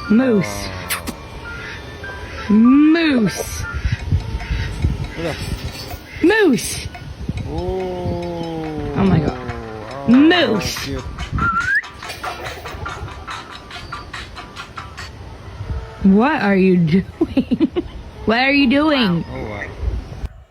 Moose. Moose. Moose. Oh. Oh my god. Oh, Moose. cute. What are you doing? What are you doing? Oh, wow.